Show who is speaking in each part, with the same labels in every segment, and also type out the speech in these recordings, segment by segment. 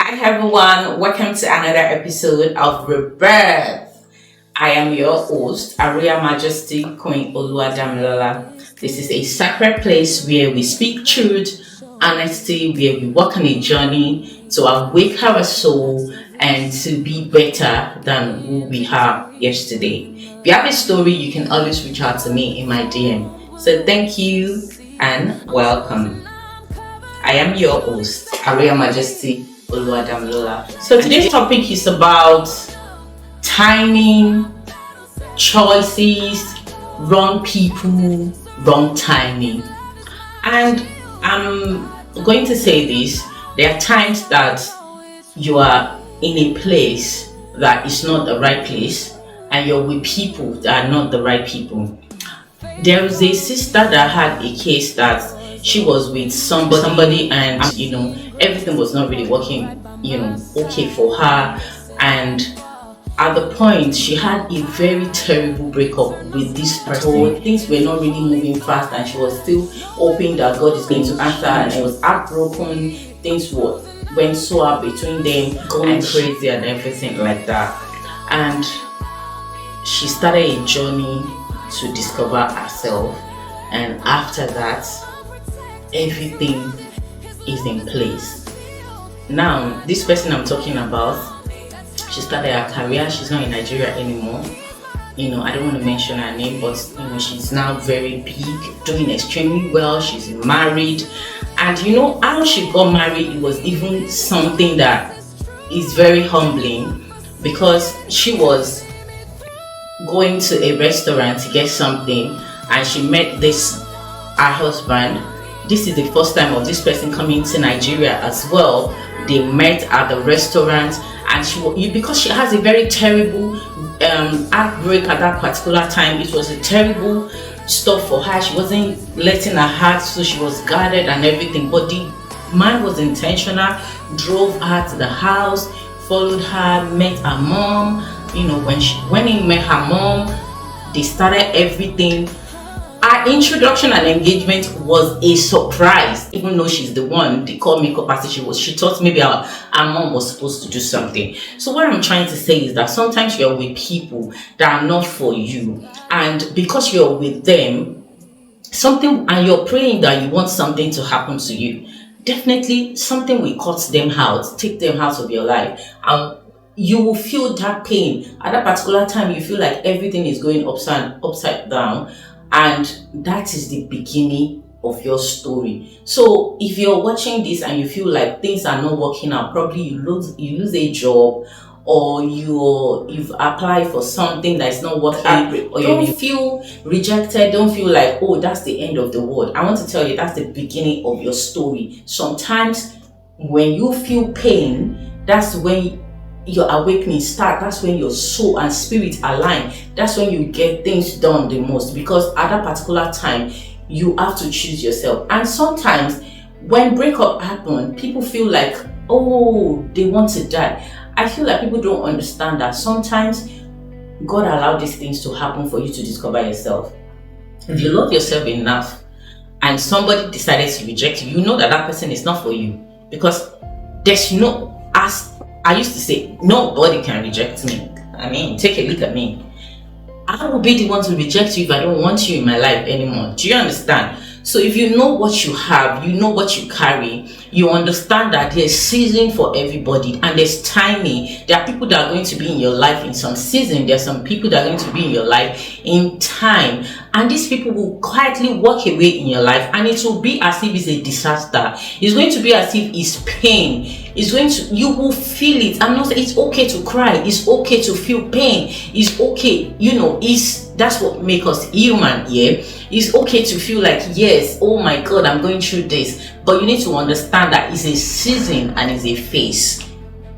Speaker 1: Hi everyone, welcome to another episode of Rebirth. I am your host, Aria Majesty Queen Oluwadamilola. This is a sacred place where we speak truth, honesty, where we walk on a journey to awake our soul and to be better than who we are yesterday. If you have a story, you can always reach out to me in my DM. So thank you and welcome. I am your host, Aria Majesty Oluwadamilola. So today's topic is about timing, choices, wrong people, wrong timing. And I'm going to say this, there are times that you are in a place that is not the right place and you're with people that are not the right people. There was a sister that had a case that she was with somebody and everything was not really working okay for her, and at the point she had a very terrible breakup with this person. Things were not really moving fast and she was still hoping that God is going to answer, and she was heartbroken. Things went so up between them, going crazy and everything like that, and she started a journey to discover herself, and after that everything is in place. Now this person I'm talking about, she started her career. She's not in Nigeria anymore. I don't want to mention her name, but she's now very big, doing extremely well. She's married, and how she got married, it was even something that is very humbling, because she was going to a restaurant to get something and she met her husband. This is the first time of this person coming to Nigeria as well. They met at the restaurant, and because she has a very terrible heartbreak at that particular time. It was a terrible stuff for her. She wasn't letting her heart, so she was guarded and everything. But the man was intentional, drove her to the house, followed her, met her mom. When he met her mom, they started everything. Our introduction and engagement was a surprise, even though she's the one they call makeup artist. She thought maybe our mom was supposed to do something. So what I'm trying to say is that sometimes you're with people that are not for you, and because you're with them, and you're praying that you want something to happen to you, definitely something will cut them out, take them out of your life, and you will feel that pain. At that particular time, you feel like everything is going upside down. And that is the beginning of your story. So if you're watching this and you feel like things are not working out, probably you lose a job, or you've applied for something that's not working, or you feel rejected, don't feel like, oh, that's the end of the world. I want to tell you, that's the beginning of your story. Sometimes when you feel pain, that's when your awakening start. That's when your soul and spirit align. That's when you get things done the most, because at that particular time you have to choose yourself. And sometimes when breakup happen, people feel like, oh, they want to die. I feel like people don't understand that sometimes God allowed these things to happen for you to discover yourself. If you love yourself enough and somebody decided to reject you, you know that person is not for you, because there's as I used to say, nobody can reject me. I mean, take a look at me. I will be the one to reject you if I don't want you in my life anymore. Do you understand? So if you know what you have, you know what you carry, you understand that there's season for everybody and there's timing. There are people that are going to be in your life in some season. There are some people that are going to be in your life in time. And these people will quietly walk away in your life, and it will be as if it's a disaster. It's going to be as if it's pain. You will feel it. I'm not saying it's okay to cry. It's okay to feel pain. It's okay. That's what makes us human, yeah? It's okay to feel like, yes, oh my God, I'm going through this. But you need to understand that it's a season and it's a phase.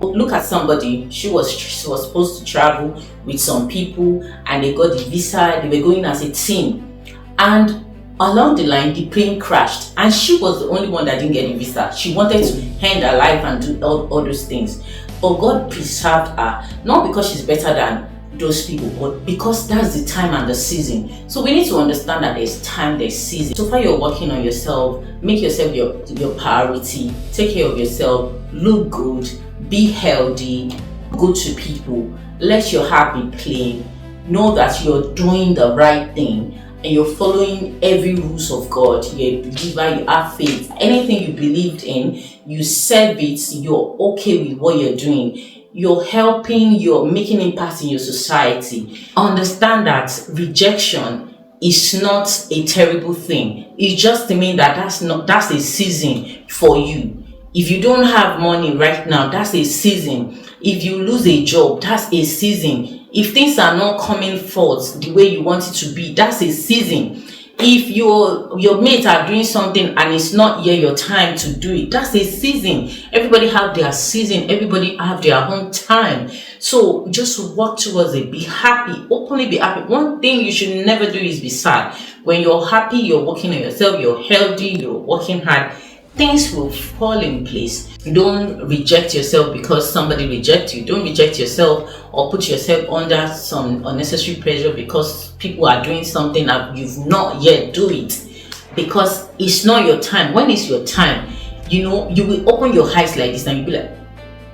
Speaker 1: Look at somebody. She was supposed to travel with some people, and they got the visa. They were going as a team, and along the line the plane crashed, and she was the only one that didn't get a visa. She wanted to end her life and do all those things, but God preserved her, not because she's better than those people, but because that's the time and the season. So we need to understand that there's time, there's season. So far you're working on yourself, make yourself your priority, take care of yourself, look good, be healthy, good to people, let your heart be clean, know that you're doing the right thing and you're following every rules of God. You're a believer, you have faith, anything you believed in, you serve it, you're okay with what you're doing. You're helping, you're making impact in your society. Understand that rejection is not a terrible thing. It's just to mean that that's a season for you. If you don't have money right now, that's a season. If you lose a job, that's a season. If things are not coming forth the way you want it to be, that's a season. If your mates are doing something and it's not yet your time to do it, that's a season. Everybody have their season, everybody have their own time. So just work towards it. Be happy, openly be happy. One thing you should never do is be sad. When you're happy, you're working on yourself, you're healthy, you're working hard, things will fall in place. Don't reject yourself because somebody rejects you. Don't reject yourself or put yourself under some unnecessary pressure because people are doing something that you've not yet do it, because it's not your time. When it's your time, you will open your eyes like this and you'll be like,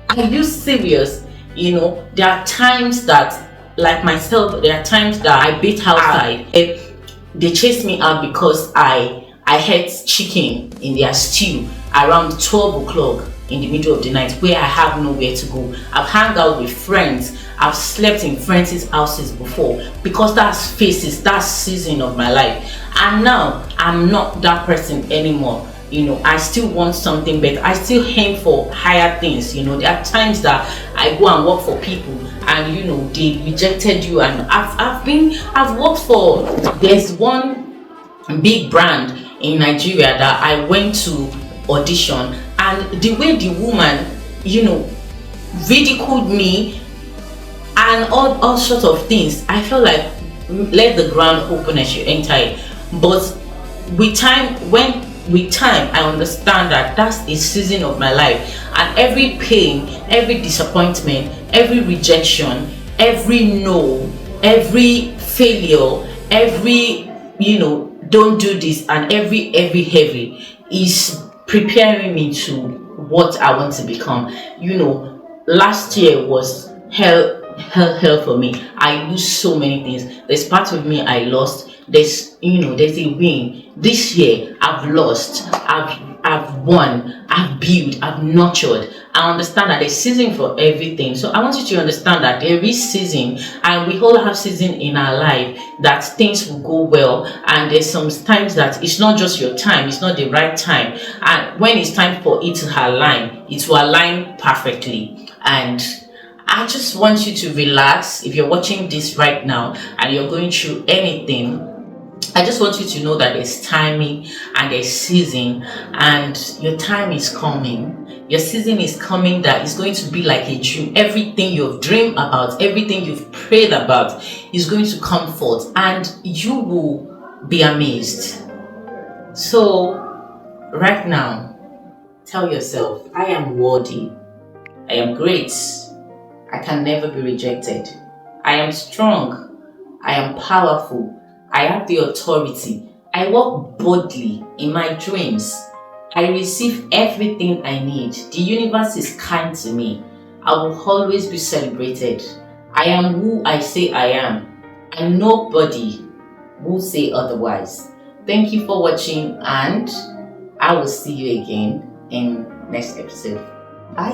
Speaker 1: are you serious? There are times that, like myself, there are times that I beat outside. They chased me out because I had chicken in their stew around 12 o'clock in the middle of the night where I have nowhere to go. I've hung out with friends. I've slept in friends' houses before because that's phases, that's season of my life. And now I'm not that person anymore. I still want something better. I still aim for higher things. There are times that I go and work for people and they rejected you, and I've worked for, there's one big brand in Nigeria that I went to audition, and the way the woman ridiculed me and all sorts of things, I felt like, let the ground open as you enter it. But with time I understand that that's a season of my life, and every pain, every disappointment, every rejection, every no, every failure, every don't do this, and every heavy is preparing me to what I want to become. Last year was hell for me. I lose so many things. There's part of me I lost. There's a win. This year I've lost, I've won, I've built, I've nurtured. I understand that there's season for everything. So I want you to understand that there is season, and we all have season in our life that things will go well, and there's some times that it's not just your time, it's not the right time, and when it's time for it to align, it will align perfectly. And I just want you to relax. If you're watching this right now and you're going through anything, I just want you to know that there's timing and there's season, and your time is coming. Your season is coming that is going to be like a dream. Everything you've dreamed about, everything you've prayed about is going to come forth, and you will be amazed. So right now, tell yourself, I am worthy. I am great. I can never be rejected. I am strong. I am powerful. I have the authority. I walk boldly in my dreams. I receive everything I need. The universe is kind to me. I will always be celebrated. I am who I say I am, and nobody will say otherwise. Thank you for watching, and I will see you again in next episode. Bye.